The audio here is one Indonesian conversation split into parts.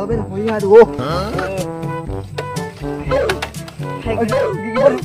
Ben. Oh iya, aduh. Hei, gigi 10.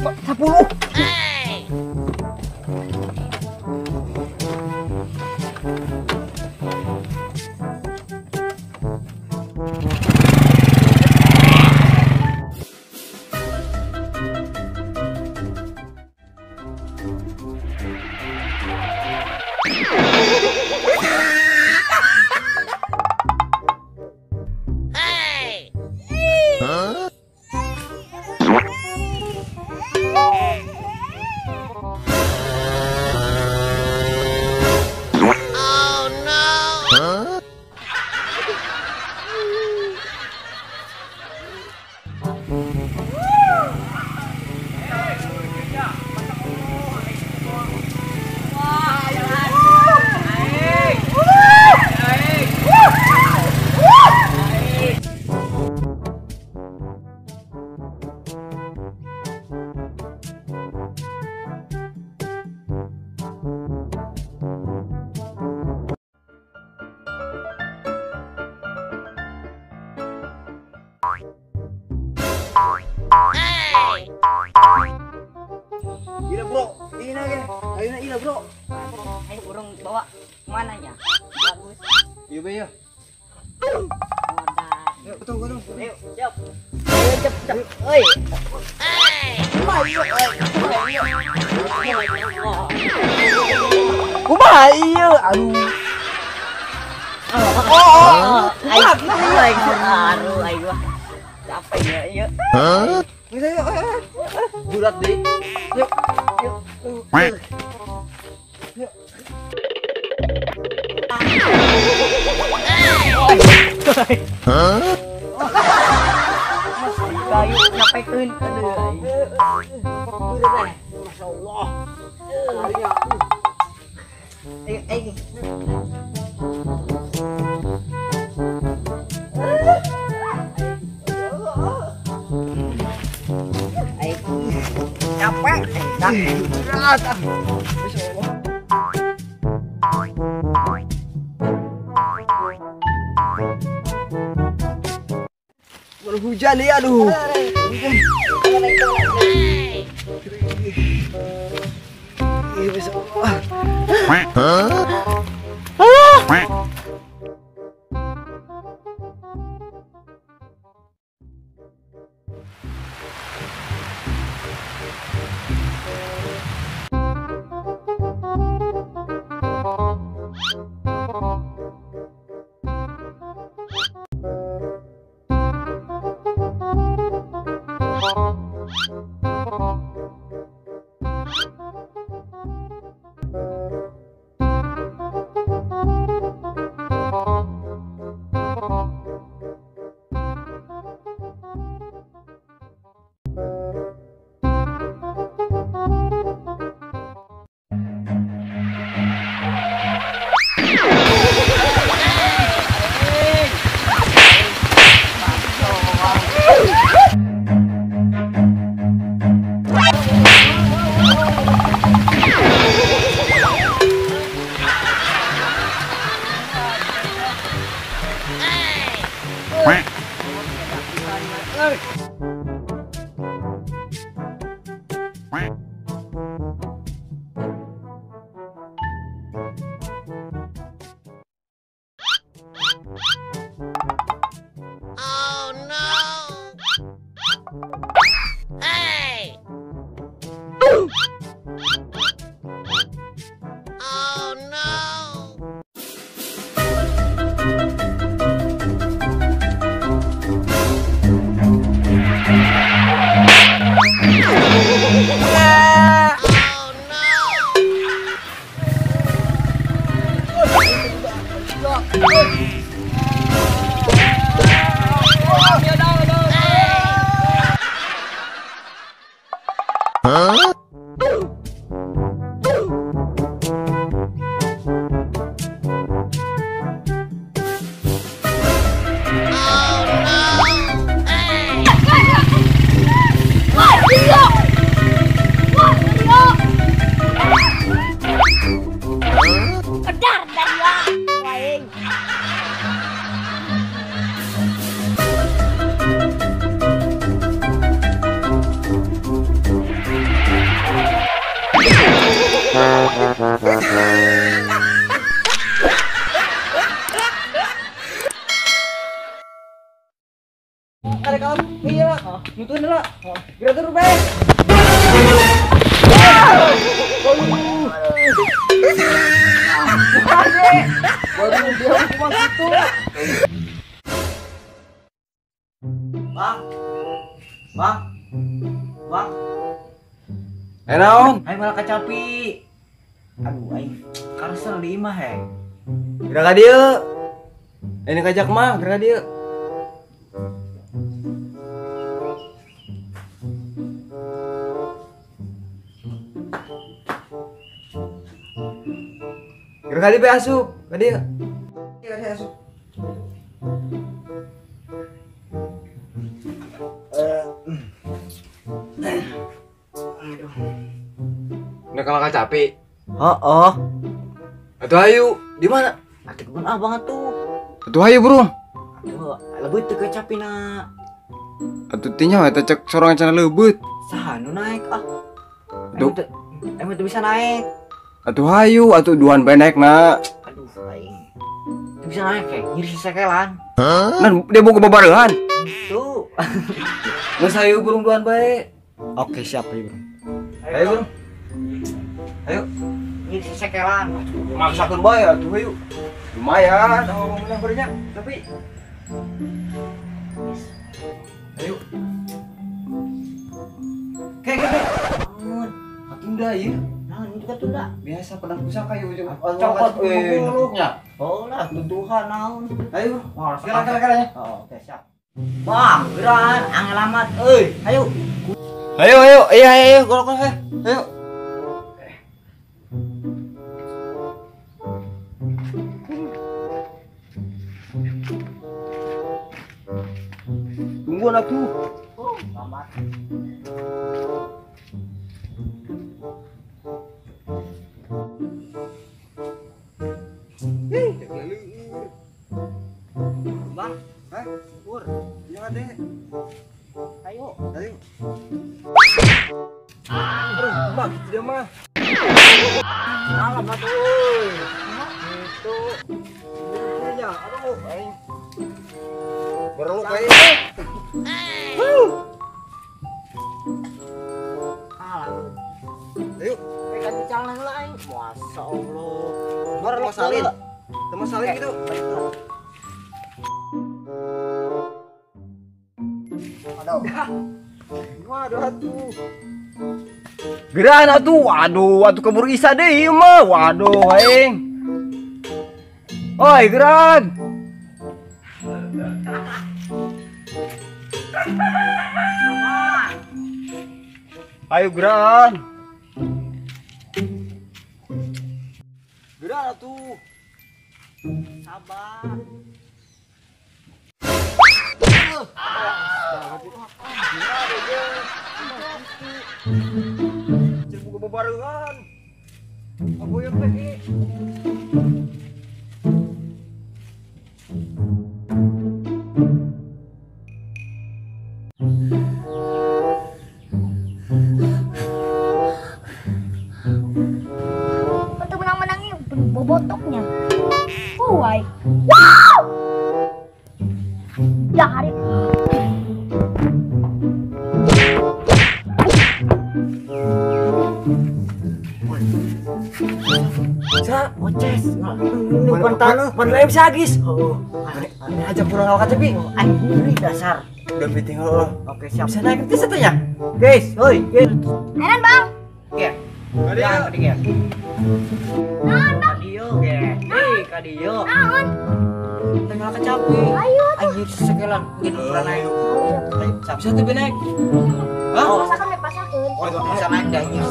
Ila bro, ini lagi. Ayo na ila bro. Ayo urang bawa mana ya? Bagus. Iya be ya. Yuk, tunggu dong. Ayo, siap. Ayo cepet. Oi. Kumaha iya? Aduh. Ayo, ayo, ayo. Capek ya, iya. Hah? Ayo. Bulat deh. Yuk. Hah? Kayu nyapekeun aduh. Udah deh. Masyaallah. Larinya. Ayo. Capek. Berat. Masyaallah. Hujan nih, aduh. Hujan. Itu adalah. Kira terus be. Baru dia hukuman itu. Bang. Bang. Bang. Naon? Ayo malah kecapi. Aduh, aing karsa di imah he. Gerak ka dieu. Ini kajak mah, gerak ka dieu. Gerak ka dieu be asup, ka dieu. Gerak ka dieu asup. Udah kalau capek. Oh. Atuh ayu, di mana? Atuh kebun abang atuh. Atuh ayu, Bro. Atuh, leubeut teu kecapina. Atuh tinya eta cek sorangan cenah leubeut. Saha nu naik ah? Duh. Emang teu bisa naik. Atuh ayu, atuh duhan bae naekna. Aduh, aing. Teu bisa naik he, nyeri sesekelan. Nan dia boga babarehan. Tuh. Geus ayu burung duhan bae. Oke, siap ya, Bro. Ayo, Bro. Ayo. Nyeri sesekelan. Maksakeun bae atuh ayu. Lumayan, oh menang berenya, tapi ayo. Oke. Tunda ieu. Nah, itu kan tunda. Biasa pedang pusaka ieu jeung Cokot muluknya. Oh lah, tuduhan naon. Ayo, Wah, gerak-geraknya. Oh, oke, siap. Bang, geran, angel amat. Ayo. Ayo, iya, golok he. Ayo. Tungguan aku. Oh, amat. Bang, Pur, jangan deh. ayo. Ayo. Bang, dia mah. Malam atuh. Itu. Ya, aduh, aing. Bereluk bae. Alam. Ayo, Pegang di celana lain. Masya Allah. bereluk salin. Teman salin gitu. Waduh atuh. Geran atuh, waduh keburu isa deui ieu mah. Waduh aing. Oi, geran. Ayo geran. Geran atuh. Sabar. Jangan buka bebarengan. Aku yang pergi. Untuk menang-menangnya bobotoknya. Why? Wow! Dari Sa, oces. Ini pantan, pantan bisa agis. Oh, Aja pulang awak tapi. ini dasar. Udah meeting heeh. Oke, siap. Bisa naik ke satunya. Guys, hoi, guys. Enan bang. Oke. Kadieu. Jangan kadieu. Naon bang? Kadieu, guys. Kadieu. Naon? Tengah kecapi. Ayo. Anjir sekelan. Gitu pernah naik. Ayo, siap. Bisa tuh naik. Hah? Pasakan deh pasakan. Oh, itu bisa naik dah anjir.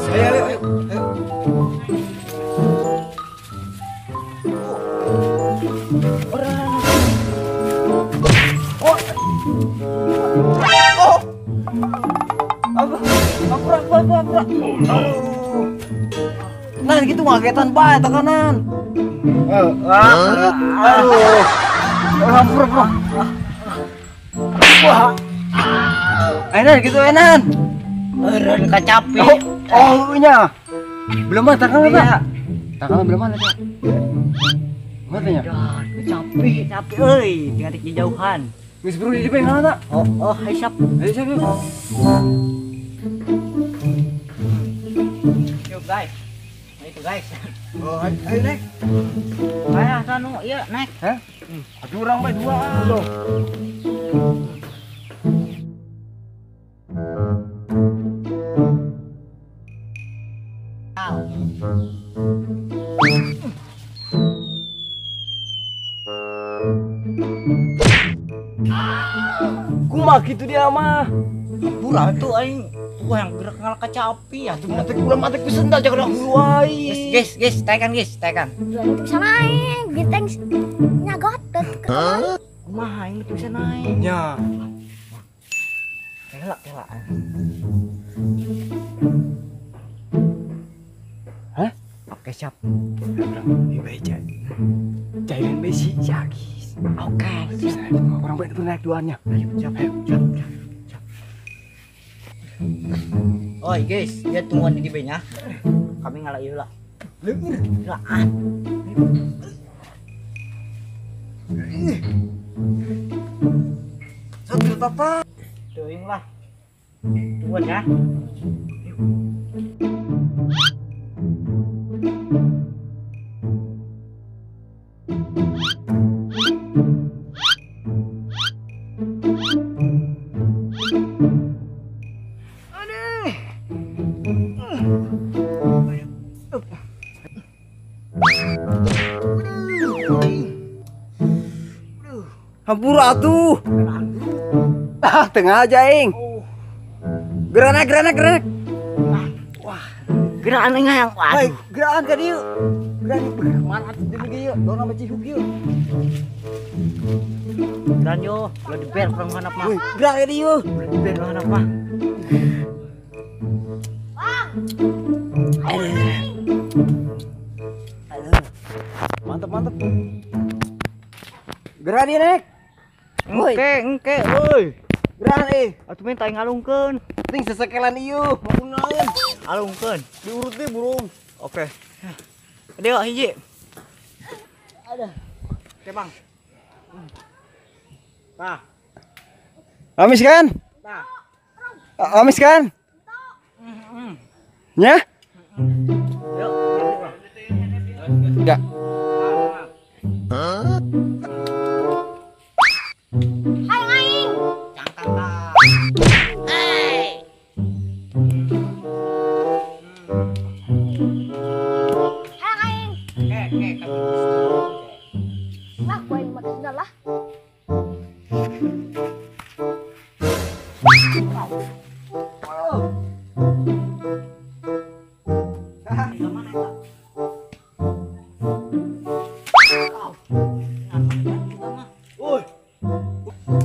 Ayo. Apa? Nah, gitu ngagetan bae tekanan. Aduh. Hampir, Bro. Wah. Enan gitu enan. Eren kacapi. Oh, nya. Belum mah tangan Iya. Tangan belum mana, Pak? Matanya. Kecapi, euy, tinggal di jauhan. Geus buru di depan ngaranna. Oh, hai siap. Ayo siap. Yuk guys. Itu guys. Oh, ayo naik. Ayah sanu, iya naik. Hah? Aduh orang bae dua loh. Kumaha gitu dia mah. Pura tuh aing wah yang gerak ngalah kacapi ya. Mati kula mati pesen dah jangan aku wae. Guys, tekan guys, tekan. Jual itu bisa naik. Giteng nyagot. Kumaha ini bisa naik. Nya. Kelak. Hah? Oke, siap. Ini baik cai. Cairin besi jagis. Oke, siap. Orang baik itu naik duanya. Ayo, siap. Oi guys, dia tungguan di dibe-nya. Kami ngalah ieu lah. Lah. Satu tata. Teuing lah. Tungguan ya. Hampura tuh. Ah, tengah aja ing. Geranak. Wah, gerakan yang Hai, waduh. gerakan ka dieu. Gerakan mana atuh dieu ge yeuh. Dona mah cihuk yeuh. Dan yo, lo diber kurang hanap mah. Woi, gerak ka dieu. Diber lo hanap mah. Mantap. Gerak dia nek. Engke, woi. Gerak Atuh minta ngalungkeun. Ting sesekelan ieu. Makunaeun. Alungkeun. Diurut deh burung. Oke. Dewa hiji. Ada. Oke, Bang. Nah, Amis kan? nah. Amis kan? Nya? Yuk. Enggak. Hai aing. Cangkang lah. Hai aing. Oke, kami Lah, gua yang mati sudah lah. Woi,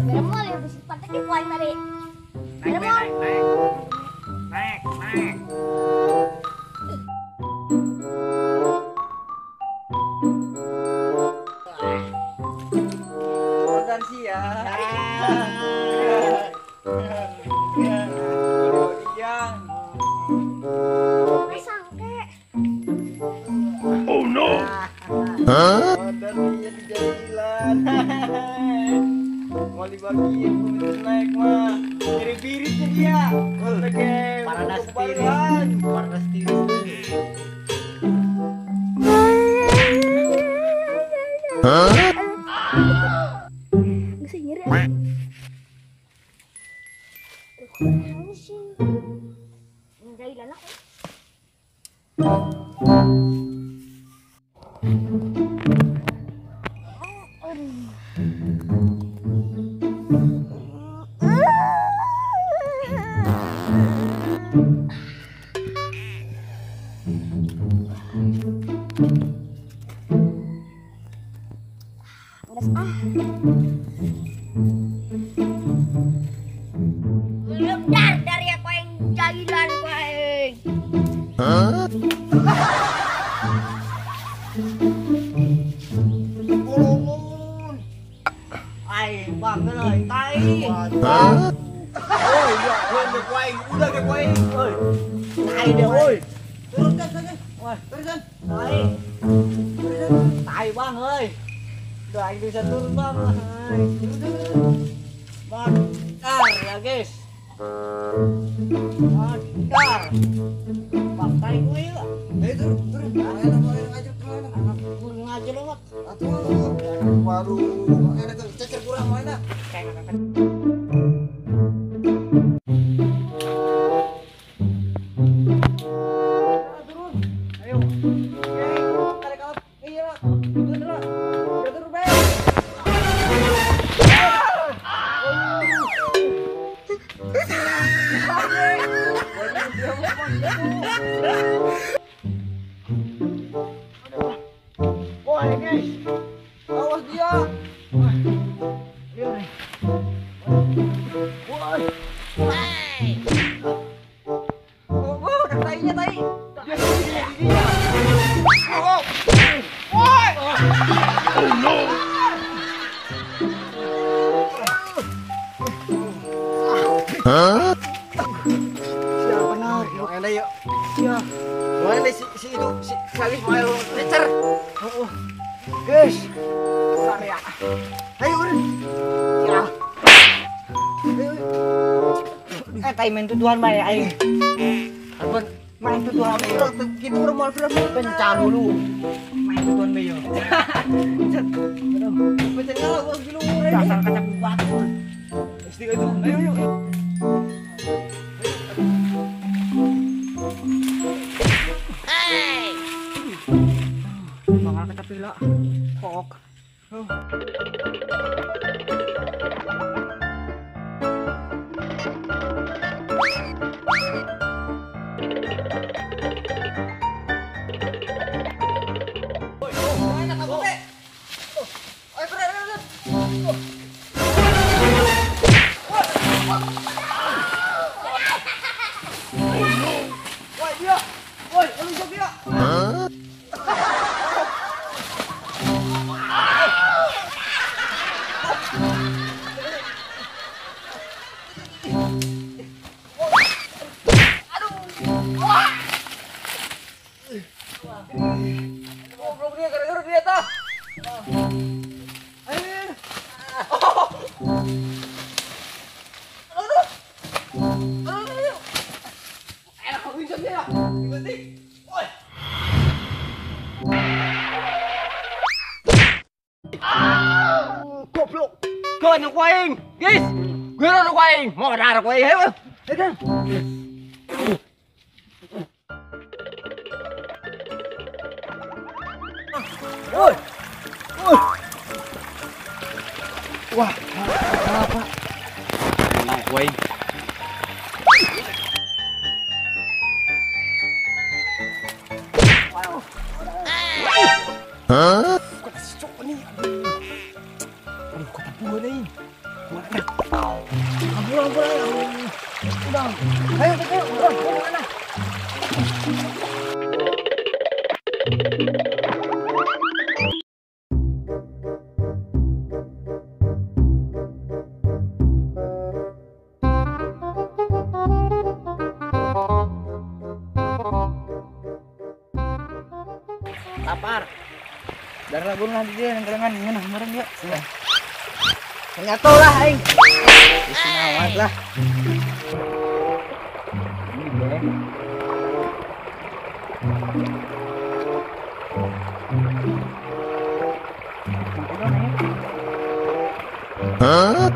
Beremol yang bisa patek di poin tadi. Naik. organ sia. Sangke. Organ dia dijadilan. Mau dibagiin kumis naik mah. Birit-biritnya dia. Oke. Paradas tiris. Paruhan. Paradas tiris. Bisa nyeri. Kurang sih. Menjailan aku. Belum dari aku yang jailan paling. Ai, Bang, euy, tai. Oh iya, udah ke kuaing. Oi. Tai deh, woi. Turunkan saja. Wah, Turunkan. tai. Tai, Bang, euy. Udah aing bisa turun, Bang. Ai. Dar ya guys. Dar. Pakai gue ya. Turun. Main aja turun. Anak gue ngaji lewat. Atuh. Waduh, ada cecer kurang mana? Kayak Ayo. Tarik out. Iya. Turun. Turun, Bang. Wah, guys. Awas dia. Oh, ada tainya, tai. Siapa benar? Yuk, enak yuk. Iya. Mana si itu si Salih mau lecer. Oh. Guys. Kurang ya. Ayo, udah. Ya. Ayo. tai main tuduhan bae aing. Apa Main tuduhan bae. gitu orang mau Pencah dulu. Main tuduhan bae yo. Pencet ngalah gua gilu. Dasar kaca batu. Mesti itu. Ayo, yuk. Mangal kaca pila. Kok. Goblok dia gara-gara dia tah. Ayo. Aduh. Enak aku injak dia. Berhenti. Woi. Goblok. Kau anak waing, guys. Gue anak waing. Mau ada anak waing, ayo. Ayo. Woi. Woi. Wah, apa? Naik waing. Hah? Kok masih cok nih? Aduh, kok gua nih? Ampun. Udah. Ayo, udah, mana? Lapar. Darah lagu nanti dia yang kerengan ngeunah meureun ya. Nyatu lah aing. Semangat lah. Ini boleh. Hah?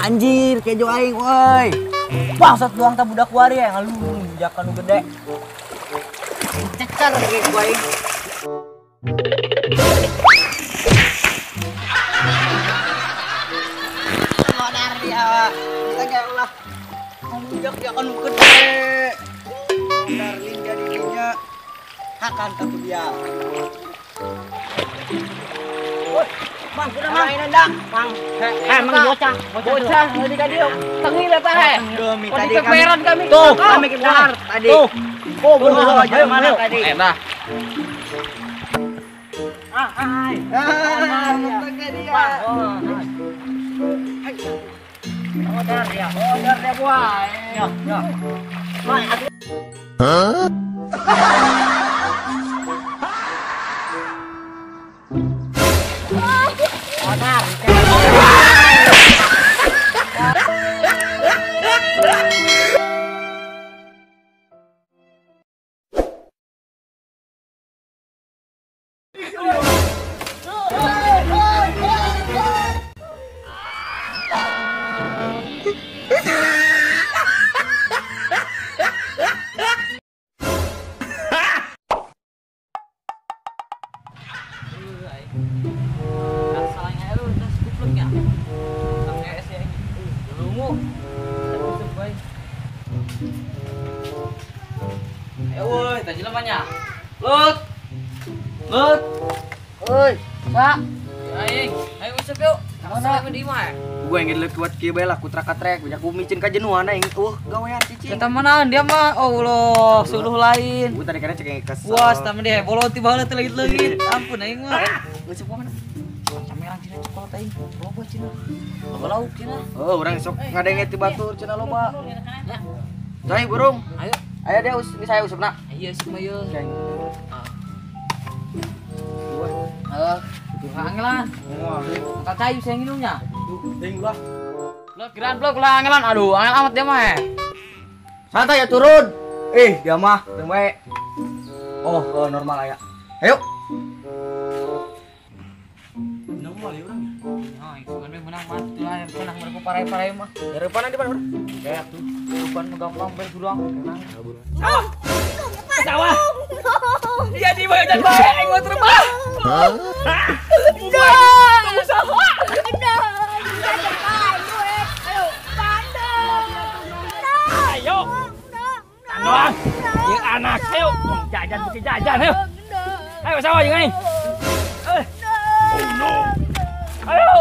Anjir, kejo aing woi. Bangsat doang ta budak wari ya ngalu budak anu gede. Cecer kayak gua aing. Modar dia. Kita kayak ulah. Budak dia anu gede. Darling jadinya akan ke dia. Mang, kuda mang. Main anda, mang. Mang bocah. Bocah tadi ka dieu. Tengi lah tah. Tadi keperan kami. Tuh, kami keperan tadi. Tuh. Oh, bener aja mana tadi. Enak. Hai. Tengah dia. Order dia buah. Ya. Mang, Ayo woi, tadi lamanya. Lut. Oi, Sa. Aing, ayo usap yuk. Mana di mana? gue yang ngeliat kuat kieu bae lah kutra katrek, banyak kumicin ka jenuhan aing. Gawean cicing. Kita mana dia mah? Allah, suluh lain. Gue tadi kana cek kesel. Puas tamu dia, bolong tiba heula teh leugit-leugit. Ampun aing mah. Usap mana? Camerang cina coklat aing. Loba cina. Loba lauk cina. Oh, urang sok ngadenge ti batur cenah loba. Cai burung. Ayo. Aya dia ini saya usupna. Iya sih mah yeuh. Ceng. Angelan. Angkat kayu saya nginumnya. Ding lah. Lo kiraan blok lah angelan. Aduh, angel amat dia mah. Santai ya turun. Dia mah teu bae. Oh, normal aya. Ayo. Normal ya urang. Oh, itu menang mati lah yang menang mereka parai-parai mah. Dari mana di mana? Kayak tuh. Bukan gampang bel durang. Sawah. Iya di bae dan bae aing mah terbang. Ayo. Doang. Yang anak ayo jajan mesti jajan ayo. Ayo sawah jeung aing. Ayo.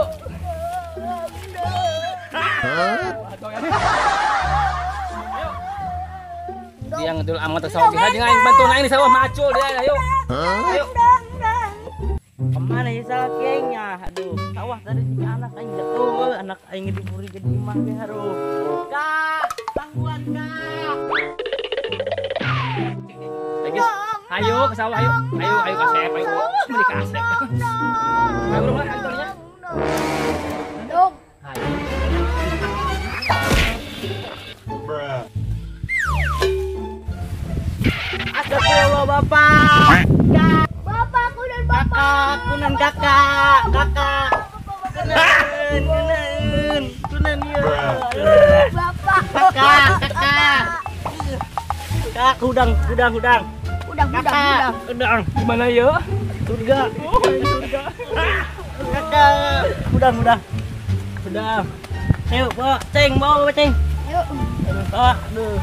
Dia ngedul amat sawah jeung aing bantu aing di sawah macul dia ayo. Ayo. Kemana ya salah kiainya? Aduh, sawah tadi si anak aing jatuh, anak aing diburi jadi imah ge haruh. Kak, tangguhan Kak. Ayo ke sawah ayo. Ayo kasep ayo. Beli kasep. Ayo bro, ayo tolnya. Dong. Ayo. Astagfirullah Bapak. Bapakku dan bapak. Kakakku dan kakak. Kunan ya. Bapak. Kakak. Kak, udang. Udang. Gimana ya? Surga. Oh, surga. Kakak. Udang. Ayo, bawa ceng. Ayo. Aduh.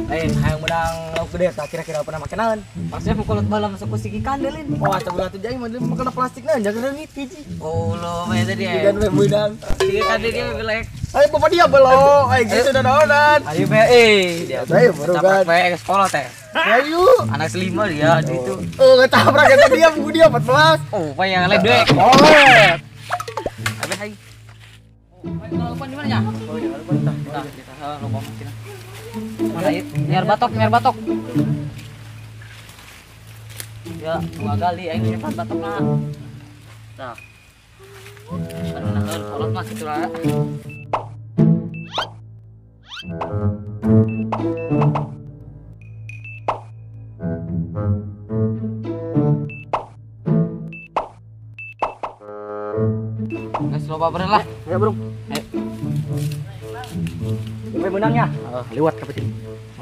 Hayang menang lauk gede tak kira-kira pernah makanan. Pasnya mau kolot bala masuk ke sigi kandelin. Oh, astagfirullah tuh jadi mah makan plastiknya jangan reungit hiji. Oh, lo bae tadi ya. Dan meudang. Sigi kandel dia belek. Ayo bapak dia belo. Ayo gitu dan onan. Ayo bae. Dia Ayo baru kan. Capek ke sekolah teh. Ayo. Anak selima dia itu. Ketabrak kata dia buku dia 14. Oh, apa yang ledek. Oh. Habis hai. Oh, lupa di mana ya? Oh, jangan lupa. Nah, kita lupa mungkin. Mana itu? Nyar batok. Ya, 2 kali aing nyepat batokna. Tah. Anu nah kolot mah kitu lah. Guys, loba beren lah. Ya, Bro. Ayo. Sampai menangnya. Lewat ke sini.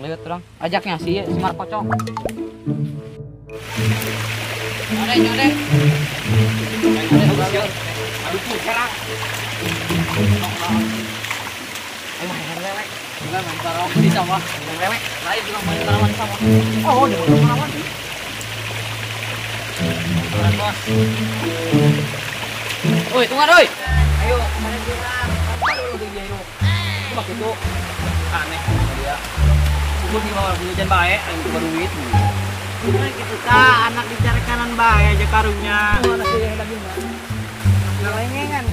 Lihat terang. Ajaknya si Mar Pocong. Nyode. Aduh, serang. Ayo main lele. Enggak main tarawih di sawah. Main lele. Lain juga main tarawih di sawah. Oh, di mana tarawih? Bos. Oi, tunggu oi. Ayo, mana kurang. Aduh, dia itu. Cuma gitu. Aneh dia. Umur di bawah hujan bae, aing tuh duit. Nah gitu Kak, anak dicari kanan bae aja karungnya. Anak yang lagi mah. Ngalengengan.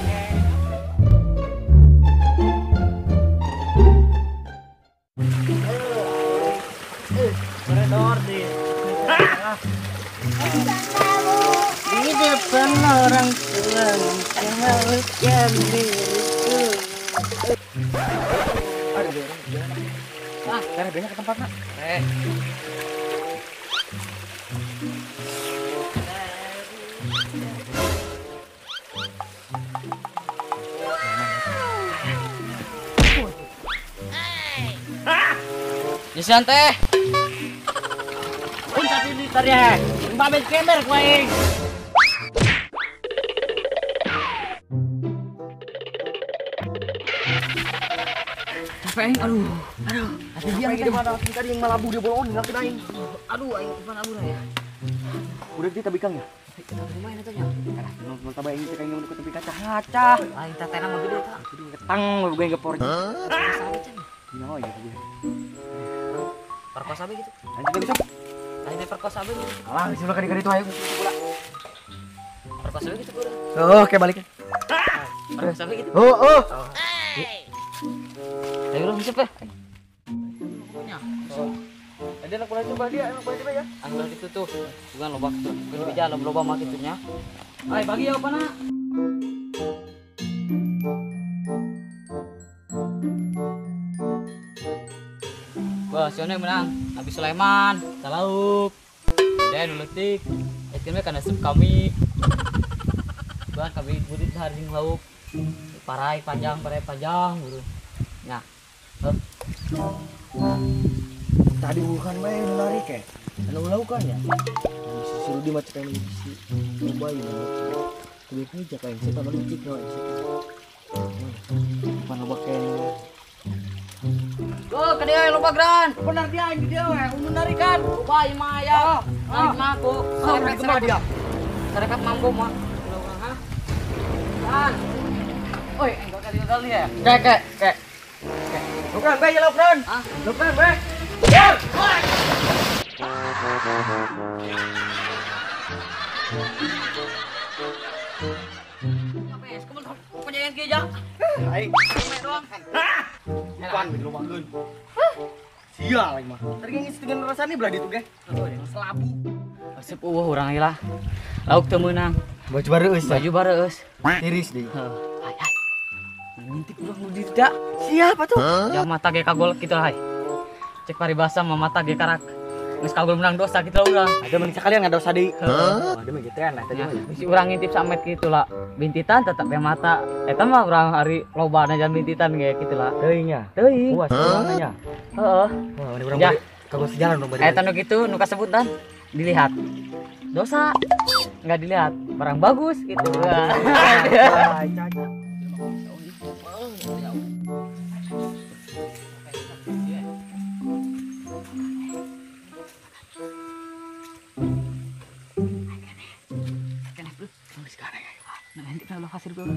koridor di di depan orang tua harus jadi Karena banyak ke tempatnya. Jisan teh. Pun tapi di tarya. Babet kemer kuaing. Capek, aduh. Ada dia di mana? Tadi yang malabu dia bolong nggak kedaing. Aduh, aing mana abu ya? Udah kita bikang ya? Lumayan itu nya. Mau tambah ini kayak yang tepi kaca. Aing tatena mah gede tah. Jadi ketang gue ngepor. Sabe can. Oh iya gue. Perkosa be gitu. Lanjut bisa. Aing perkosa be. Alah, sudah kali itu ayo. Perkosa be gitu pura. Oh, oke balik. Perkosa be gitu. Oh. Ayo udah bisa pe. Ada anak boleh coba dia, anak boleh coba ya. Anggur gitu tuh. Bukan loba. Ini bija loba mah kitunya. Ay, bagi apa nak? Wah, siapa yang menang? Nabi Sulaiman, Salauk, dan Uletik. Etimnya karena sub kami. Bukan kami budit haring lauk. Parai panjang, buru. Nah, Tadi bukan main lari kayak. Anu lakukan ya. Suruh dia macam yang isi. Coba ya. Kulit ni jaka yang saya tambah lucik no. Bukan bagian. oh, kedai lupa gran. Benar dia ini dia weh, menarikan. Lupa imaya. Naik maku. Sampai kemana dia? Serekat mampu mah. Hah? Kan. Oi, enggak kali ya. Kek. Lukran, baik ya Lukran. Ah, Lukran, baik. Kapes, kamu penyanyian geja. Baik. Main doang. Bukan di rumah gun. Sial lagi mah. Tadi ngisi dengan rasanya belah itu ge. Selabu. Asep urang lah. Lauk teu meunang. Baju baru eus. Baju bareus. Tiris deh. Heuh. Hai. Ngintip urang nu dida. Siapa tuh? Ya mata ge kagol kitu hai. Cek paribasa mah mata ge karak. Geus kagol menang dosa kitu urang. Ada manusia kalian nggak dosa di. Heeh. Ada mah gituan lah tadi mah. Si urang ngintip samet kitu lah. Bintitan tetep be mata. Eta mah urang hari lobana jan bintitan ge kitu lah. Teuing ya. Teuing. Puas orangnya. Heeh. Wah, ini urang Ya. kagak sejalan dong bari. Eta nu kitu nu kasebutan dilihat. Dosa nggak dilihat, barang bagus gitu. Nanti kita lokasi dulu.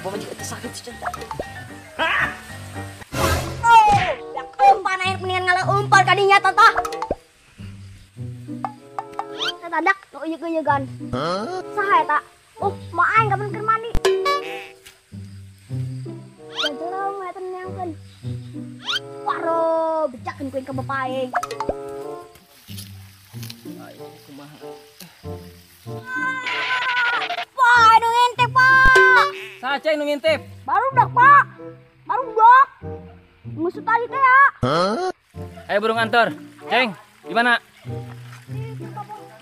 Bapak juga tersakit cinta. Yak umpan air mendingan ngalah umpan kadinya tata. Tatadak nu uyug-uyugan. Saha eta? Oh, mau aing kapan keur mandi. Janjelong eta neangkeun. Waro, becakeun kuing ka bapak aing. Pak, aduh ngintip, Pak. Saca nu ngintip. Baru dak, Pak. Baru dak. Ngusut tadi teh ya. Ayo burung antar. Ceng, gimana?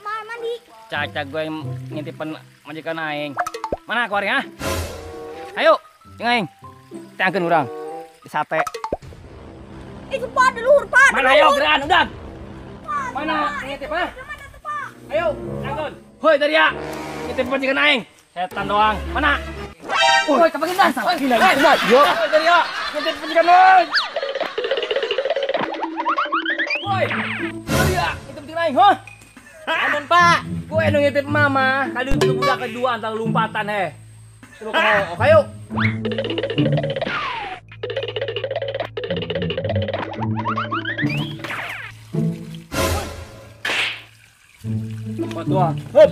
Mau mandi. Caca gue yang ngintipin majikan aing. Mana keluarnya? Ayo, ceng aing. Tangkeun urang. Di sate. Itu Pak, di luhur, Pak. Mana ayo geran udah. Mana ngintip ah? Mana tuh, Pak? Ayo, tangkeun. Hoi tadi ya. Ngintip majikan aing. Setan doang. Mana? Woi, kepaginan. Yo. Dari ya. Ngintip penjagaan. Woi. Dari ya. Ngintip tinglaing, ha? Amun, Pak. Gue anu ngintip mama, kali itu budak kedua antara lompatan Coba kamu, oke yuk. Tua. Hop.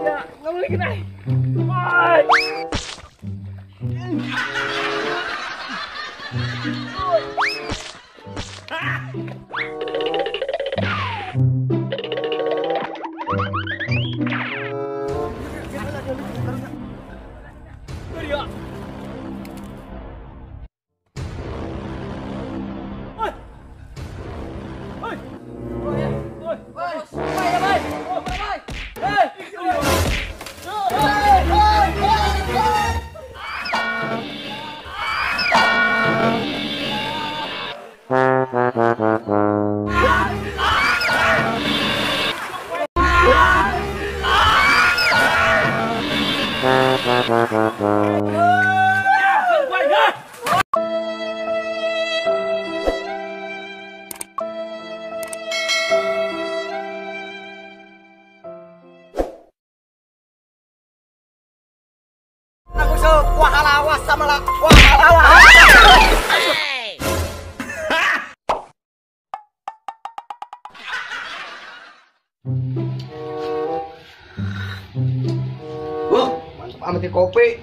Ya, nggak boleh kena. Woi. Mantap amat ya kopi.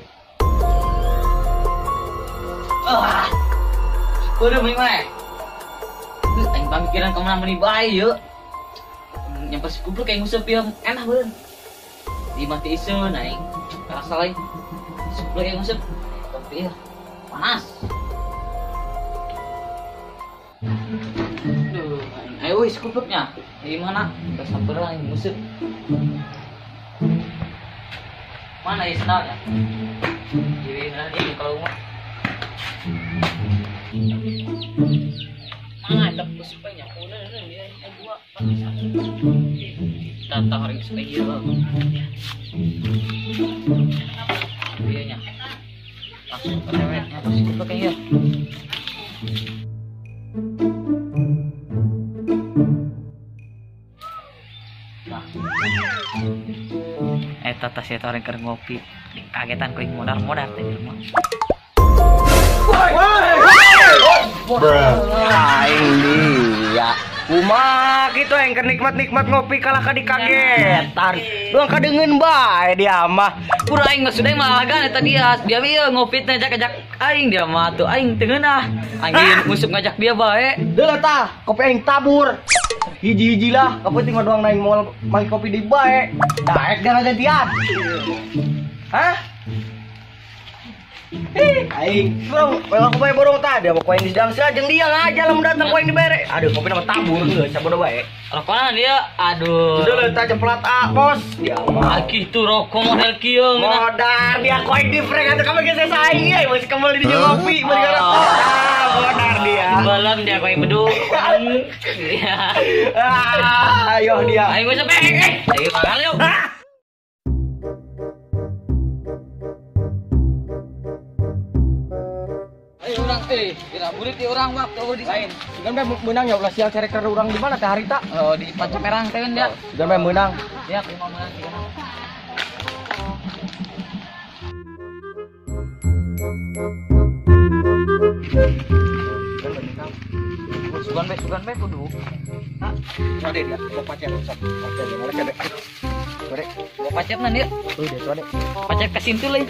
Udah mulai. Aing pamikiran kemana meni bae yeuh. Yang pas kumpul kayak ngusep yang enak beun. Di mati isun aing. Rasa lain. Kumpul kayak ngusep. Kopi ya. Panas. Duh, ayo wis kupuknya. Di mana? Terus sampeureun aing ngusep. Mana ya senang ya? Kiri ini kalau mah. Mana ada supaya pula dia dua tata hari supaya dia nya langsung ke lewetnya terus pakai ya. Tata saya tarik ke ngopi, kagetan kau modal teh mah. Aing dia. Kumaha kitu aing keur nikmat-nikmat ngopi kalah ka dikagetan. Doang kadengeun bae dia mah. Pura aing mah sudah malagan eta dia ieu ngopi teh ajak aing dia mah tuh aing teu ngeunah. Aing musuh ngajak dia bae. Deuleuh tah, kopi aing tabur. Hiji-hiji lah, kapenting mah doang naing moal make kopi di bae. Daek gana gantian. Hah? Aing, bro, kalau kopi borong tadi mau koin di sedang saja dia ngajak lah datang koin di bere. Aduh, kopi nama tabur geus sabodo bae. Rokokan dia, aduh. Udah letak jemplat A, bos. Dia mah kitu rokok model kieu modar dia koin di frek atuh kamu geus saing ya, masih kembali di ngopi bari rokok. Modar dia. Balam dia koin bedu. Ayo dia. Ayo geus sampe. Ayo makan yuk. Kira burit di orang waktu di lain. Kan menang ya ulah sial karakter orang di mana teh harita? Oh, di Pancamerang teh kan dia. Dan menang. Ya, mau menang di sana. Sugan be kudu. Hah? Sode dia, mau pacet sok. Pacet boleh kade. Sore, mau pacet nan dia. dia sode. Pacet ka sintul euy.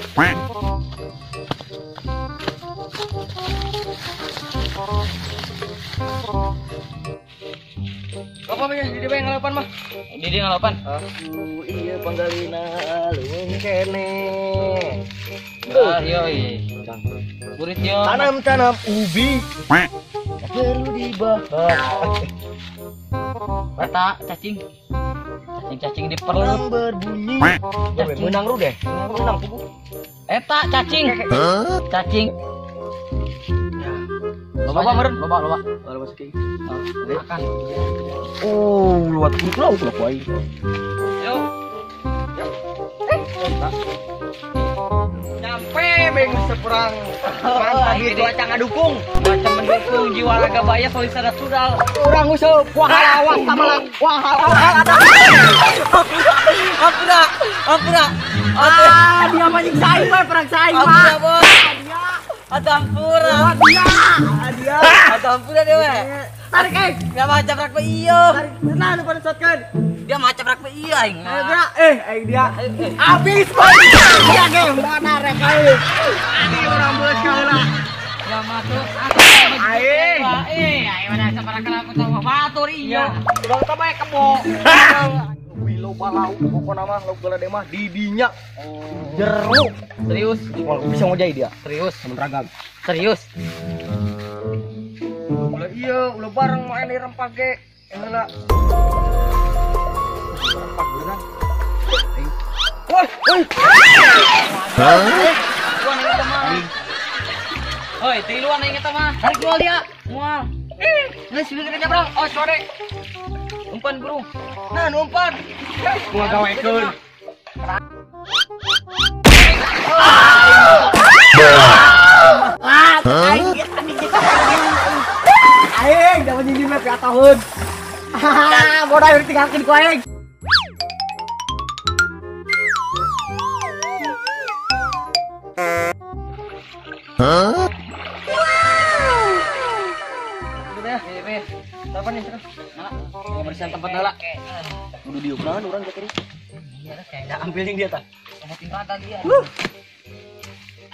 Apa mah di dia ngalapan mah? Di dia ngalapan. Iya panggalina leuweung kene. Iya. Burit yo. Tanam ubi. Perlu dibahas. Kata cacing. Cacing di perut berbunyi. menang ru deh. Menang tuh. Eta cacing. Cacing. Loba meureun, loba. Loba saking. Makan. Oh, luat pulau kuai. Yuk. Nyampe beng seperang. Tadi itu acang ngadukung. Macam mendukung jiwa raga bayar soal sada sudal. Urang useup wah halawang tamalang. Wah ada. Ampura. Dia mancing saing mah perang saing mah. Ampura, Bos. Atampura. Dia. Atampura dewe. Tarik Dia macam rak iyo. Tarik tenang lu pada shotgun. Dia macam rak iyo aing. Dia. Abis boy. Dia ge mana rek euy. Ini orang beus kaheula. Ya masuk. Aing. Aing mana sabarang aku tahu batur iyo. Udah teh bae kebo. Wilo balau pokona mah lauk geulade mah di dinya. Jeruk. Serius. Wah, bisa ngojai dia. Serius. Ragam. Serius. Ulah iya, ulah bareng main di rempak ge. Heula. Rempak beneran. Woi. Luan ini mah. Oi, tiluan ini mah. Tarik jual dia. Mual. Geus bikin aja, Bro. Oh, sore. Umpan, Bro. Nah, umpan. Gua gawekeun. Aing, dapat nyinjim mah piat tahun. Bodoh yang tinggalkeun ku aing. Udah, Bebe. Telepon nih, terus. Mana? Bersihan tempat heula. Kudu diukuran urang teh kiri. Iya, kayak Ambilin dia tah. mau tingkatan dia.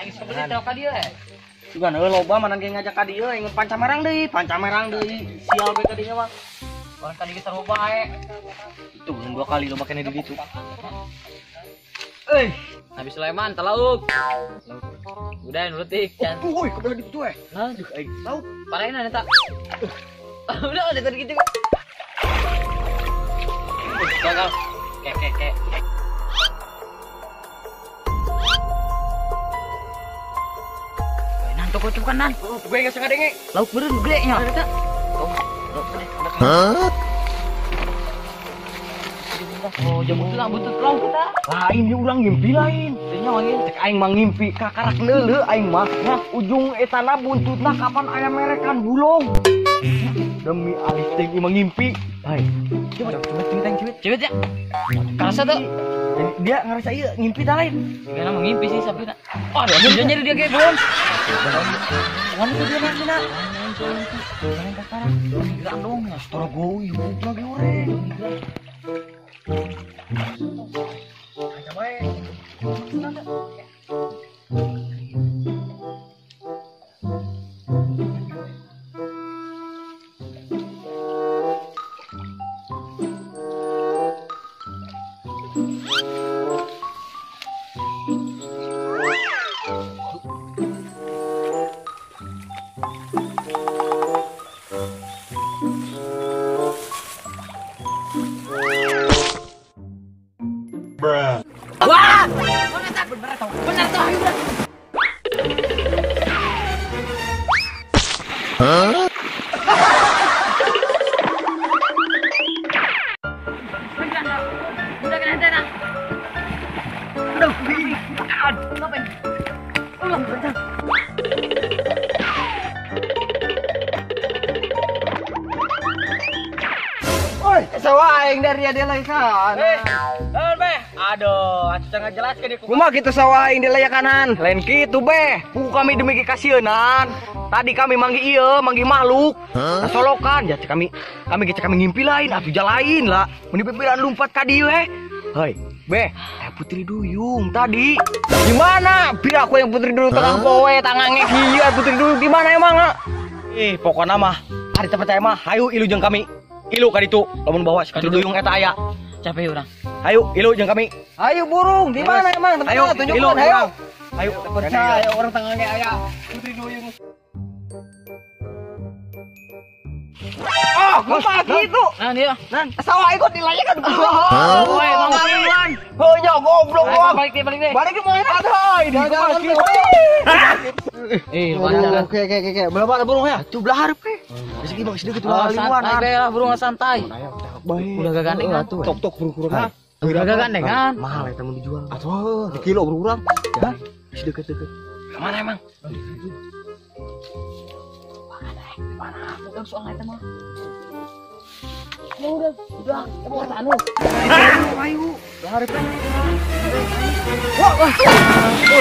Aing sebenarnya teu ka dia. Sugan loba manang ge ngajak ka dieu aing pancamerang deui. Sial bae ka dinya mah. Orang tadi kita loba ae. Itu 2 kali loba kene di ditu. Nabi Sulaiman talauk. Udah nurutik kan. Woi, kebelah di ditu Aduh, aing lauk. paraina eta. Udah tadi gitu. Gagal. Kek. Nan toko tuh kan nan. Gue geus ngadenge. Lauk beureun gede nya eta. Oh, jam butut lauk kita. Lain di urang ngimpi lain. Nya wangi. Cek aing mah ngimpi kakarak neuleu aing mah. Nah, ujung etana buntutna kapan aya merekan bulong. Demi alis teh mah ngimpi. Hai. Coba cinteng Cewek ya. Karasa tuh. Dia ngerasa ieu ngimpi tah lain. Dia mah ngimpi sih sapi nak. Oh, dia jadi dia ge belum. Wan itu dia nanya. Jangan kakarak. Gerak dong ya. Toro gowi lagi urang. Aja bae. Wah! Benar tuh. Udah kena antena. Aduh, ini. Ngapain? Oi, sawa aing dari dia lagi kan. Beh. Aduh, atuh ngajelaskeun di Kumaha kitu sawa aing di laya kanan. Lain kitu beh. Puku kami demi kasieun. Tadi kami manggi ieu, manggi makhluk. Solokan ya kami ngimpi lain, atuh lain lah. Mun dipipiran lumpat ka dieu Hei, beh, Putri Duyung tadi. Gimana? Biar aku yang Putri Duyung tengah poe, tangannya dia Putri Duyung gimana emang? Pokoknya mah hari percaya mah, hayu ilu jeung kami. Ilu ka ditu, lamun bawa si Putri Duyung eta aya. Capek urang. Ayo, ilu jeung kami. Ayo burung, di mana emang? Ayo, tunjukkan, ayo. Ayo, percaya orang tangannya aya Putri Duyung. Oh, kumah gitu. Nah, dia. Sawah ikut nilainya kan. Woi, manggalan. Oh, ya goblok gua. Balik deh. Balik ke mana ada? Ini kumah gitu. Oke. Berapa ada burungnya? Tuh belah harap ke. Bisa gimana sih deket Santai deh, burung santai. Udah gak gandeng kan? Tok burung-burung. Udah gak gandeng kan? Mahal ya temen dijual. Atuh, kilo burung. Ya, bisa deket-deket. Kemana emang? Mana? Bukan soal itu mah. Udah, mau anu. Ayo. Harap.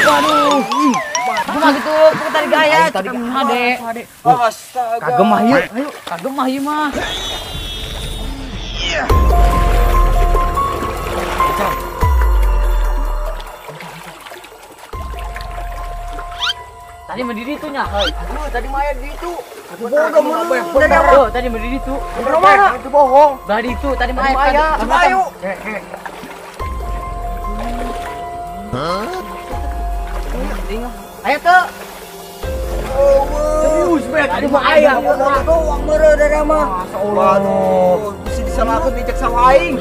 Waduh. Cuma gitu, tarik gaya. Tarik ade. Astaga. Kagem mah ieu. Ayo, kagem mah ieu mah. Tadi berdiri tuh nya. Aduh, tadi mayat gitu. Aku bodoh tadi berdiri tuh. Mana? Itu bohong. Tadi itu, tadi mayat. Ayo. Ayo tuh. Serius, Bet. Tadi mah ayam. Doang meureun da mah. Waduh, bisa disalahkeun dicek sama aing.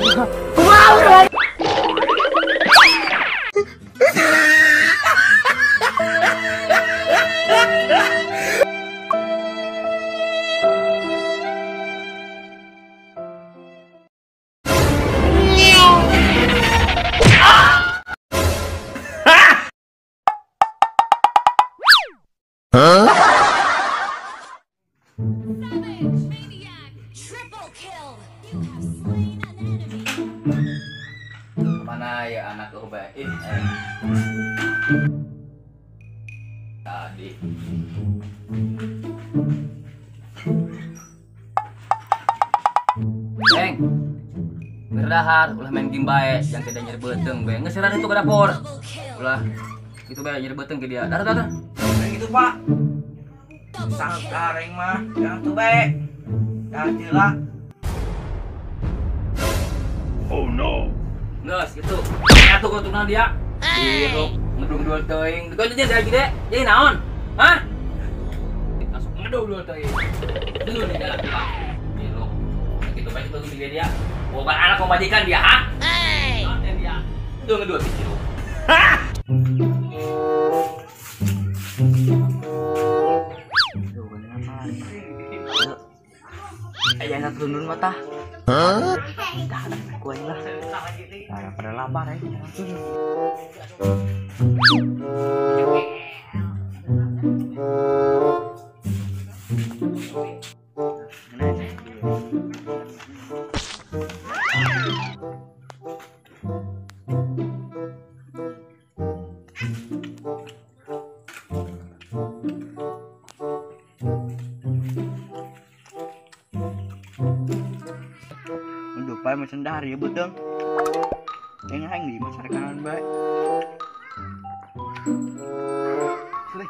Mana ya anak Ubaid? Tadi. Neng, berdahar, ulah main game bae, yang tidak nyari beteng bae. Ngeseran itu ke dapur. Ulah, itu bae nyari beteng ke dia. Dar. Gitu, Pak. Sang kareng mah, yang tuh bae. Yang cila. Oh no. Nges gitu. Atuh ketunan dia. Diruk ngedung dua teuing. Kau jadi dari gede. Jadi naon? Hah? Langsung ngedung dua teuing. Dulu nih dah. Diruk. Gitu baik itu dia. Bukan anak pemajikan dia, ha? Naon dia? Tuh ngedua diruk. Hah? Ayah turun mata. Hah? Tahan gue lah. Nah, pada lapar ya. Pai macam dari ya betul. Yang hang di masyarakat baik. Sini.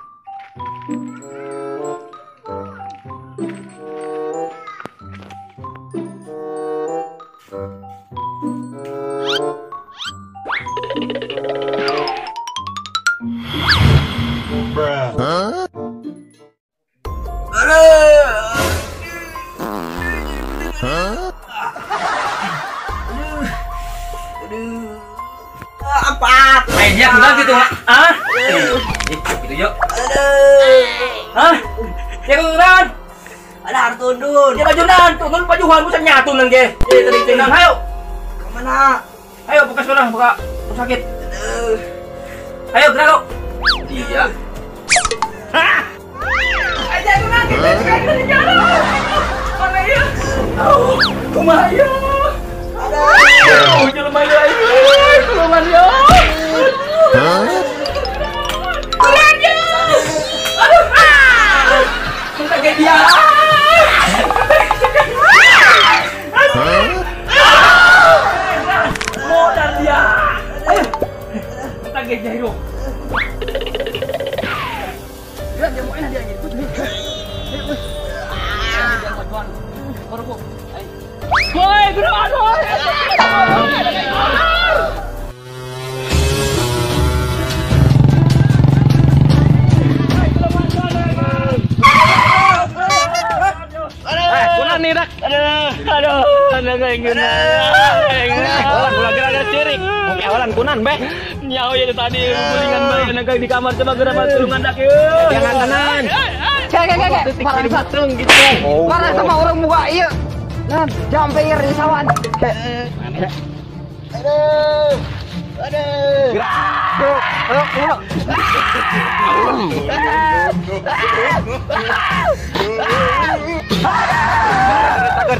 Apa? Mainnya bilang gitu, ah? Gitu yuk. Hah? Ya kurang. Ada hartundun. Ya bajunan, turun bajuan bukan nyatun nang ge. Jadi tadi tinggal hayo. Kemana? Ayo buka sekarang, buka. Sakit. Ayo gerak. Iya. Hah? Aja kurang kita sekarang di jalan. Mana ya? Oh, kumaha. Aduh, jelema ieu aing. Kumaha ya? Aduh. Kita ge dia. Modal dia. Ayo. Kita ge Jairo. Dia mau dia gitu. Woi, gerak woi. Awalan ulah gerak cirik. Oke awalan kunan be. Nyawa ya tadi gulingan bae naga di kamar coba gerak tulungan dak yeuh. Jangan tenan. Titik kiri batung gitu. Marah sama orang muka iya. Nah, jampeir di sawan. Aduh.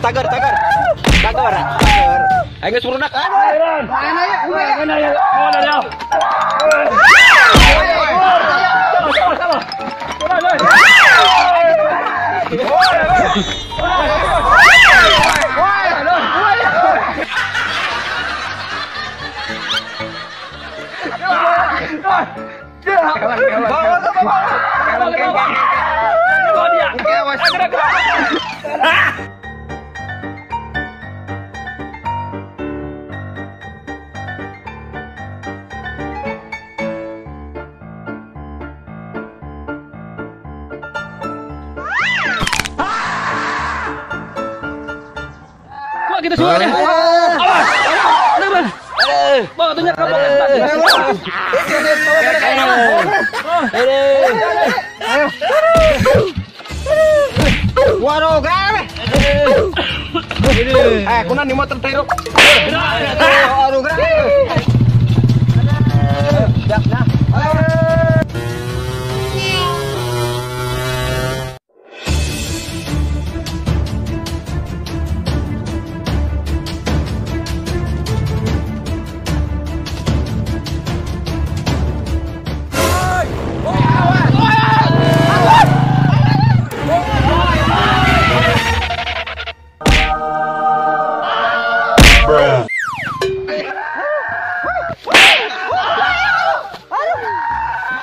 Tagar. Ayo geus burudak. Kita suara. Awas. Bawa tunjuk ke Waduh, gawe. Kunan di motor teruk. Aduh, gawe. Nah.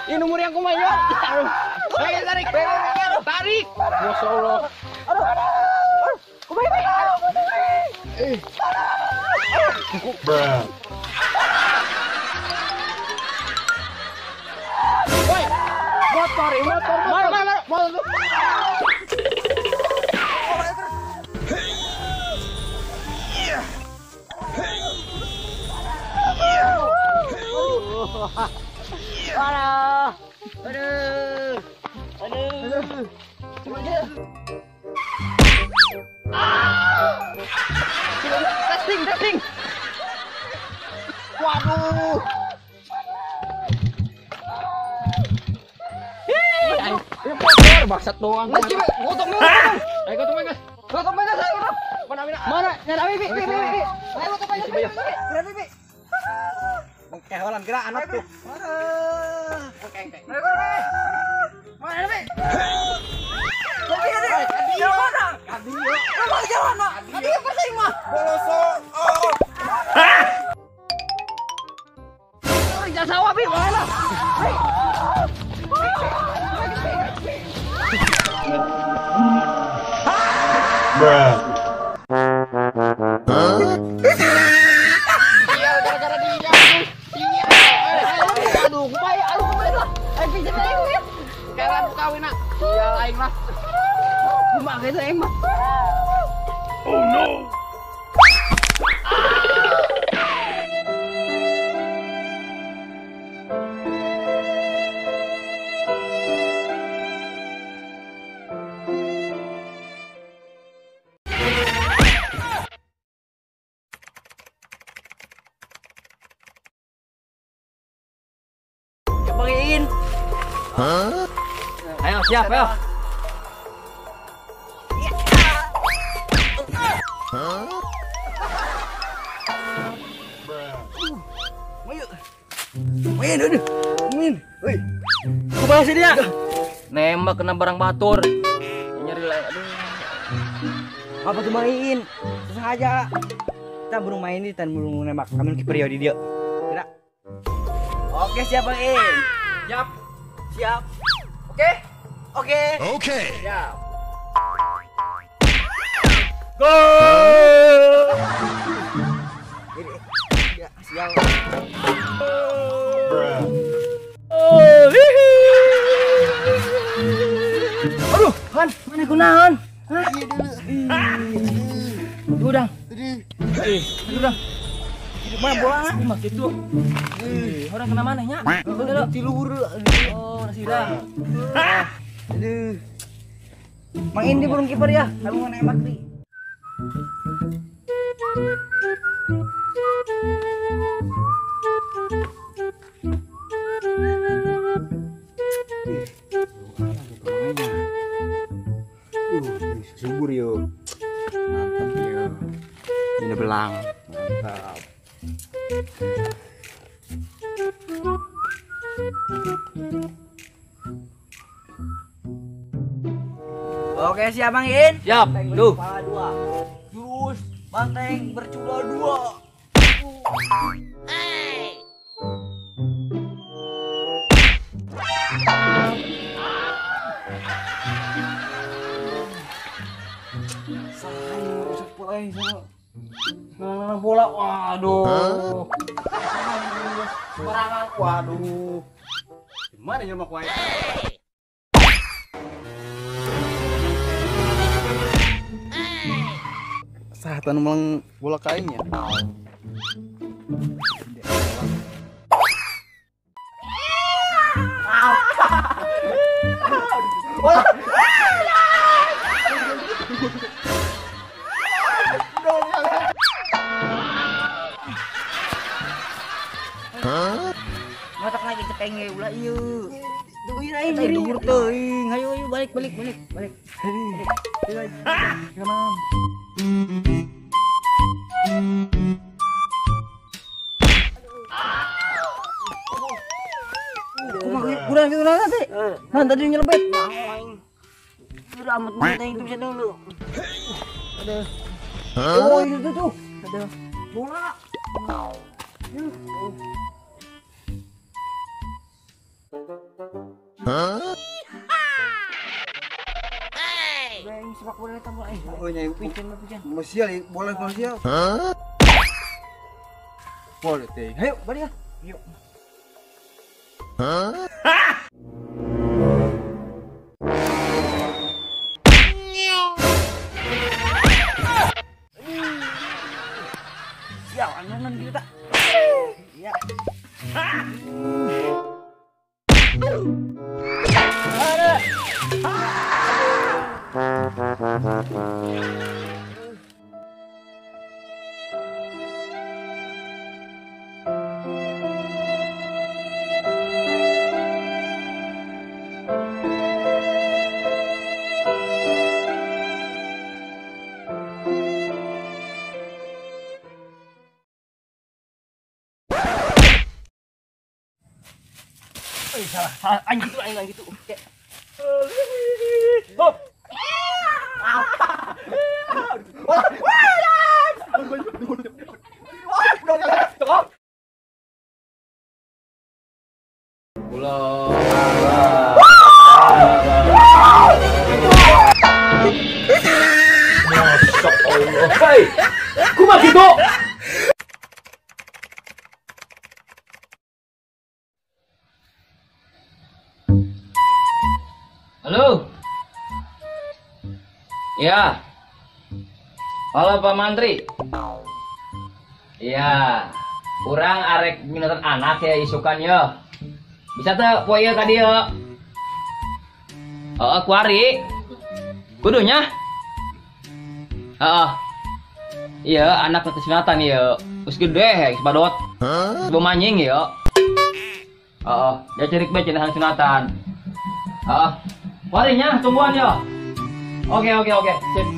Ini umur yang kumayo. Ayo tarik. Masya Allah. Motor. Aduh. Testing. Waduh. Baksat doang. Gotong. Ayo gotong guys. Mana? Nyara Bibi. Ayo gotong guys. Bibi. Oke, awalan gerak anak tuh. Oke. Mana Bibi? Kadi apa sih mah? Boloso. Jangan sawah Bibi, mana? Oh no. Bagiin. Ayo siap ayo. Main. Woi. Kumaha sih dia? Nembak kena barang batur. Nyari lah. Aduh. Apa tuh main? Sengaja. Kita burung main ini dan burung nembak. Kami kiper ya di dia. Kira. Oke, siap Bang In. Siap. Oke. Siap. Go! Ya, siap. Aduh, Han, mana kunaon? Hah? Udang. Udah. Mana bola mah gitu. Orang kena mana nya? Udah Di luhur. Oh, nasi dah. Aduh. Mang Indi burung kiper ya. Kamu mau nembak nih. Subur yo. Mantap yo. Ini belang. Mantap. Oke, siap Bang In. Siap. Duh. Kepala 2. Jurus banteng bercula 2. Rusak bola ini sama. Bola, waduh. Serangan, waduh. Gimana nyemak wae? Sahatan memang bola kainnya. Matak lagi cepenge ulah ieu. Duit aing Teh dhuwur teuing. Hayu balik. Kurang gitu nanti. Nah, tadi nyelebet. Udah amat mudah itu bisa dulu. Oh, itu tuh. Ada bola. Bang sepak bola tambah Oh, nyai pincen. Masial, bola masial. Bola teh. Ayo, balik ya. Yuk. Jangan kita. Ya. Salah. Anjing gitu. Oke. Hop. Hei, kumaha gitu? Halo. Ya. Halo Pak Mantri. Iya. Kurang arek minatan anak ya isukan ya. Bisa teh poe ka dieu. Heeh, kuari. Kudunya. Heeh. Iya, anak teh sunatan ya. Geus gede, geus badot. Sebelum anjing ya. Heeh, dia cerik bae cenah sunatan. Heeh. Kuarinya tungguan ya. Oke. Sip.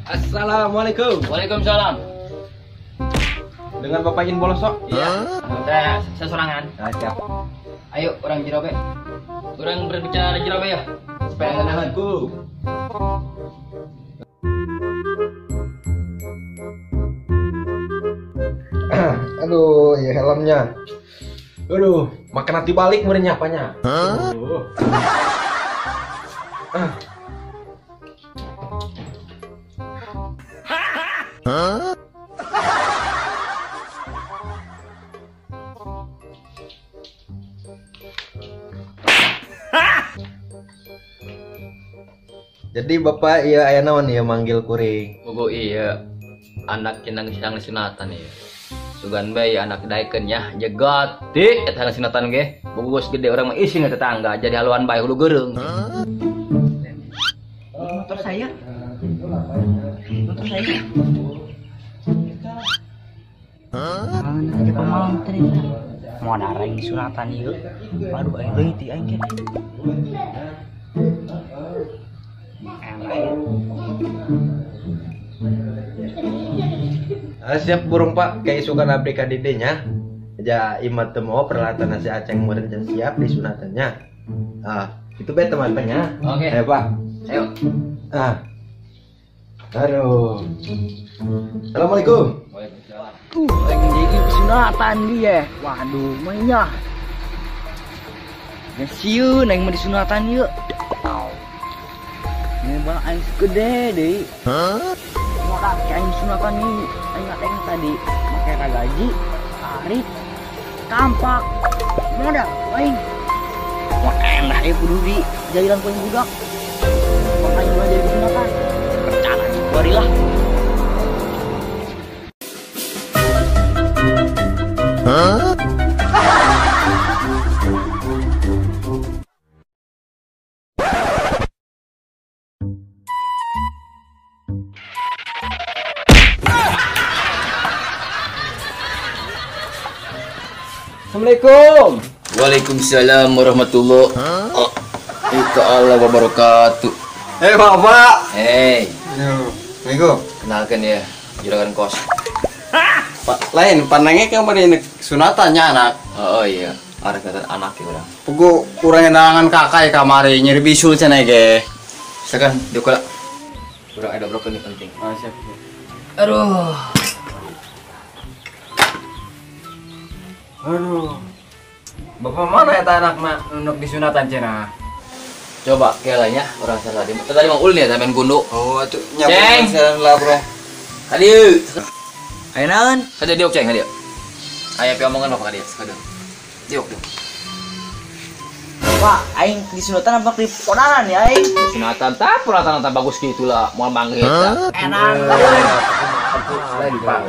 Assalamualaikum. Waalaikumsalam. Dengan Bapak In Bolosok? Iya. Saya sorangan. Nah, siap. Ayo, orang Jirobe. Orang berbicara Jirobe ya. Supaya Kenalanku. Aduh, ya helmnya. Aduh, makan nanti balik merenya apanya? Aduh. Jadi bapak iya aya naon ya manggil kuring. Bogo iya anak cenang sedang sunatan ya. Sugan bae anak daeken nya jegat ti eta sunatan ge. Bogo geus gede orang mah ising tetangga jadi haluan bae hulu geureung. Motor saya. Motor saya. Kita mau terima. Mau ada yang sunatan yuk. Baru aing leuti aing ge. Siap burung Pak, kayak isukan abdi ka didenya. Ja imah teu mau peralatan nasi aceng meureun siap di sunatannya. Itu bae teman-temannya. Oke. Ayo Pak. Ayo. Aduh. Assalamualaikum. Waalaikumsalam. Lagi jadi sunatan dia. Waduh, mainnya. Ya sieu naik mau disunatan yuk. Ini bang aing gede deh. Mau laki aing sunatan nih. Aing tadi pakai ragaji, tarik, kampak. Mau dah, aing. Mau enak ya kudu di jailan poin budak. Makanya mau jadi sunatan. Percaya barilah. Assalamualaikum. Waalaikumsalam warahmatullahi wabarakatuh. Bapak. Hei, Assalamualaikum. kenalkan ya, juragan kos. Pak, lain pandangnya kan pada ini sunatannya anak. Oh iya, ada kata anak ya orang. Pugu kurang enakan kakak kamari nyeri bisul cenah ge. Silakan, diukur. Kurang ada broken ini penting. Siap. Aduh. Aduh. Bapak mana eta anak mah nunuk di sunatan cenah? Coba kelanya orang salah tadi mau ulun ya main gundu. Oh, atuh Ceng. lah, Bro. Hadieu. Ayo naon? Kada diok ceng hadieu. Aya pi omongan bapak dia sekadar. Diok. Pak, aing di sunatan apa di ponaran ya aing? Sunatan tak peralatan bagus gitu lah, mau manggil eta. Enak. Lain Pak,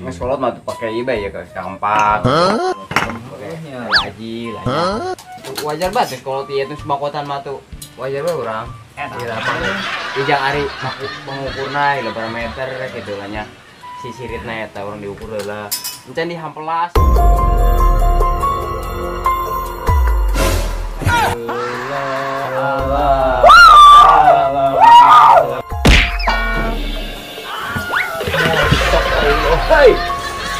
ngeskolot mah tuh pakai iba ya ke kampak. Pakainya laji. Wajar banget sekolot ieu tuh semua kotan mah tuh. Wajar banget urang. Iya, ijang ari mengukurna ila parameter gitu lah nya. Si siritna eta urang diukur lah. Encan dihampelas. Hei,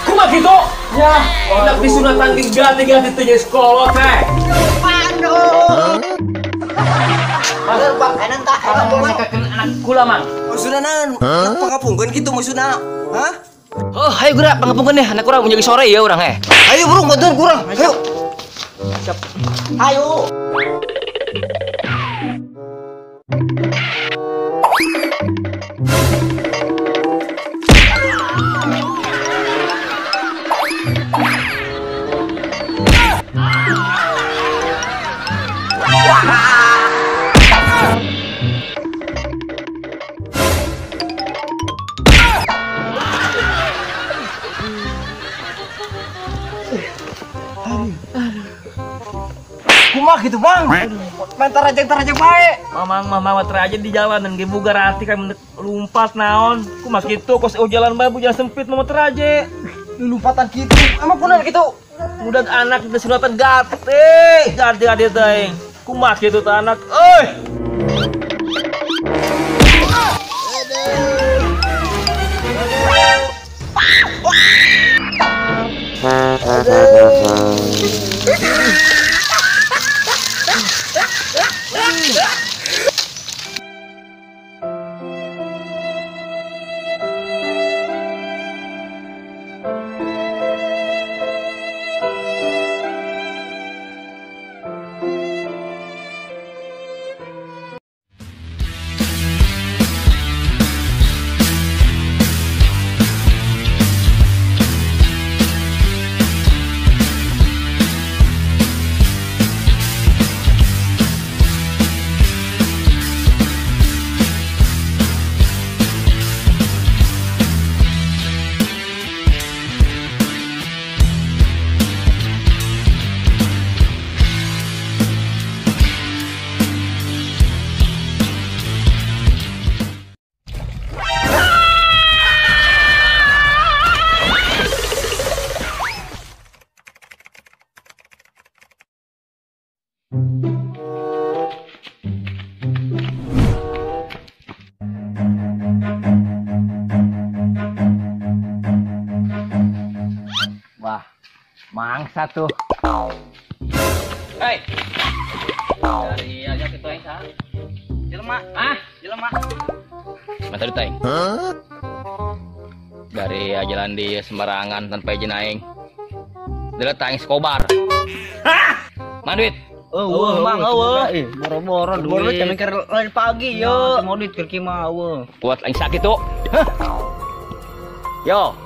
kumaha gitu? Ya, hendak disunatan diganti-ganti teh jadi sekolot teh. Pak, enak tak? Anak kula mang. Maksudna naon? Pangapungkeun kitu maksudna. Hah? Oh, ayo gerak pangapungkeun deh, anak urang menjadi sore ya urang Ayo burung bantuan kurang. Ayo. Ayo. Kumaha gitu, Bang? Main tarajang bae. Mamang teraja di jalan dan ge bugar hati kan lumpas naon. Kumaha kitu kos jalan babu jalan sempit mama teraja. Lompatan gitu. Emang bener gitu. Mudah anak di sunatan gate. Gade teh. Kumaha kitu teh anak. Euy. satu. Hei. Dari aja kita yang sah. Jelema. Jelema. Mata diteng. Dari jalan di sembarangan tanpa izin aing. Dia tang Escobar. Manduit. Mang boro-boro duit. Kami keur lain pagi yo. Mau duit keur kieu Kuat aing sakit tuh. Yo.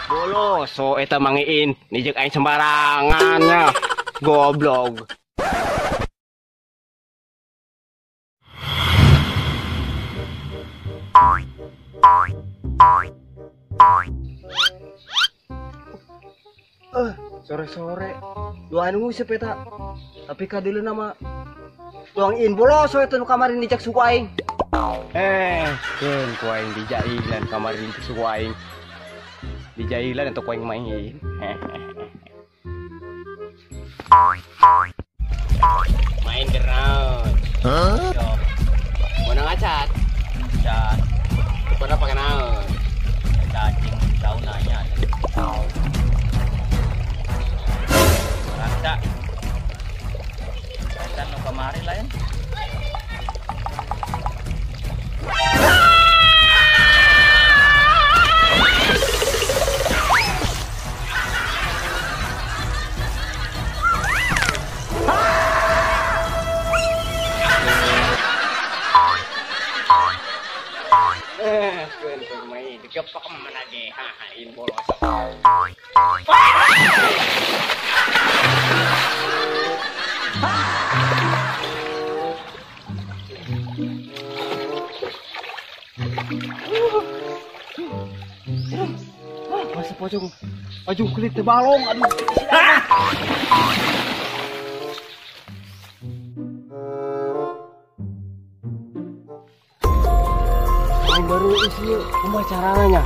Bolo, so eta mangiin, nijek aing sembarangannya. Goblok. Sore-sore doain ngu sepeta. Tapi kadile nama doang in bolo so eta nu kamarin dijak suku aing. Keun ku aing dijailan kamarin suku aing. Dijailan atau ku aing main. Main ground. Mana ngacat? Dan Pada pakai naon? cacing tahu nanya. Rasa. Dan nu kamari lain. Keun main digepak mana ge. In bolos. Masa pojong kulit tebalong, aduh. Main baru isi rumah caranya.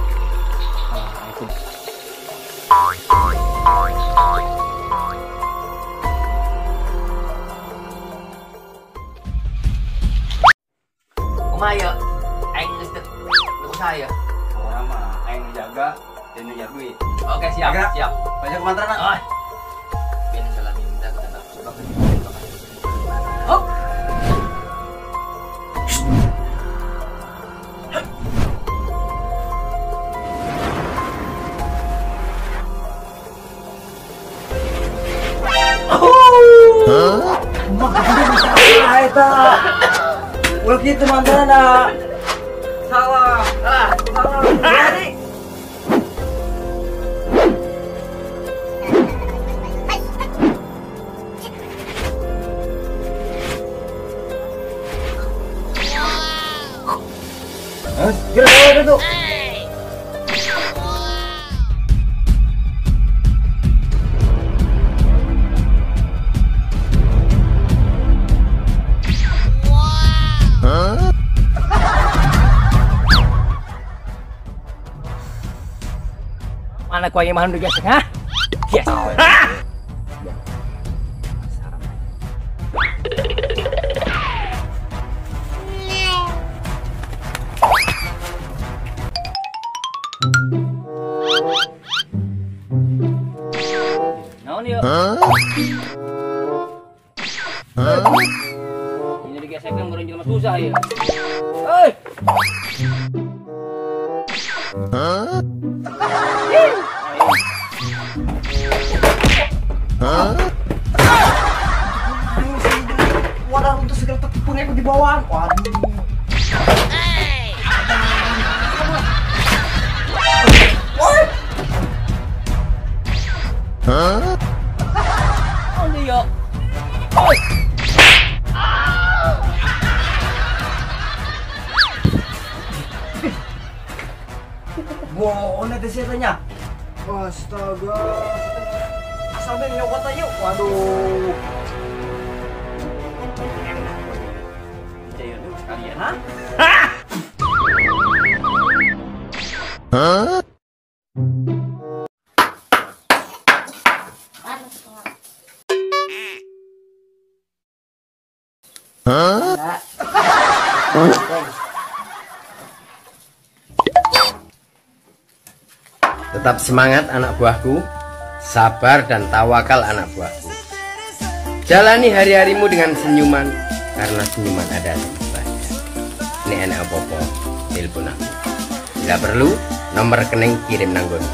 Kumaya, aing geus teu saya. Orang mah aing jaga dan ngejar duit. Oke, siap, Gerak. siap. Banyak mantrana. Oh. Bin salah minta ke tanah suka. Hop. Eta. Ulah kitu mantrana. Salah. Salah. Jadi Kira-kira itu. Mana kau yang mahal guys? Hah? Yes. Naon yuk? Ini digesekkan baru jelema susah ya. Hei. Wadah untuk segala tepung yang di bawah. Waduh. Oh dia. Wow, ini desanya. Astaga. Sampai nyokot aja. Waduh. Jayan dulu sekalian, ha? Tetap semangat anak buahku, sabar dan tawakal anak buahku. Jalani hari-harimu dengan senyuman, karena senyuman ada di bahagia. Ini enak apa-apa, telepon aku. Bila perlu, nomor rekening kirim nanggon.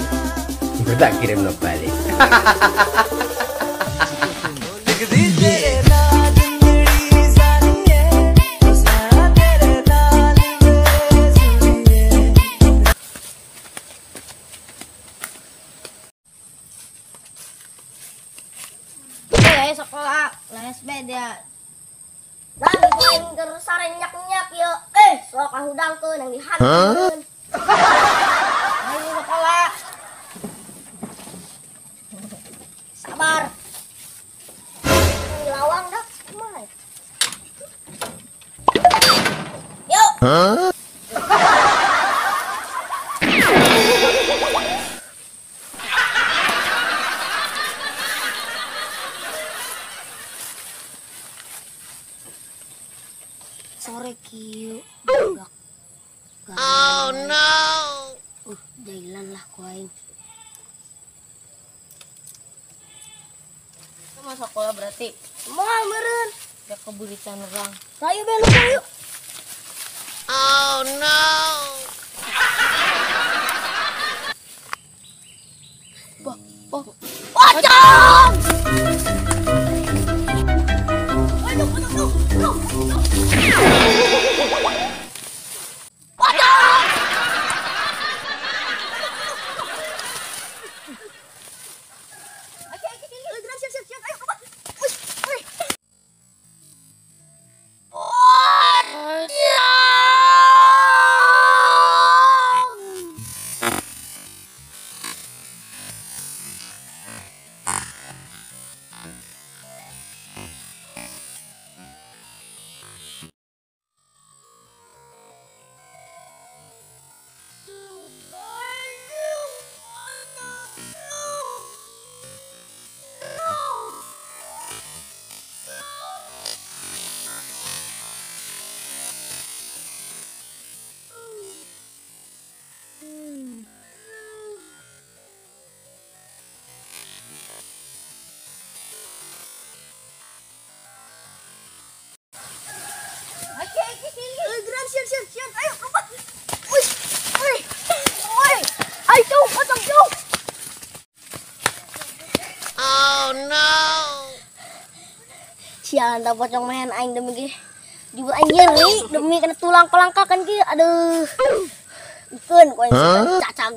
Gue tak kirim no balik. Sekolah les beda dan dipoin ke sare nyak-nyak yo sok kahudangkeun yang dihanteun ayo sekolah sabar lawang dah kumaha yuk sore kieu budak. Oh no. Jailan lah ku aing. Kamu sekolah berarti Moal meureun. ya keburitan orang. Ayo belok yuk. Oh no. Pocong. Siap. Ayo, lompat. Wih. Ayo, potong jauh. Oh no. Sialan dah pocong main aing demi ge. Juga aing nyeri demi kena tulang pelangkakan ge. Aduh. Ikeun ku aing cacag.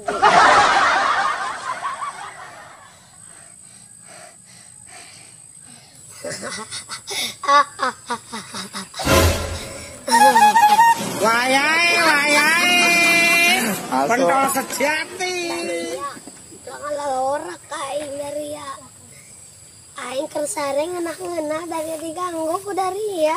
Wayai. Pentol sejati. Jangan lorak aing dari ya. Aing kersareng ngeunah-ngeunah dari diganggu ku dari ya.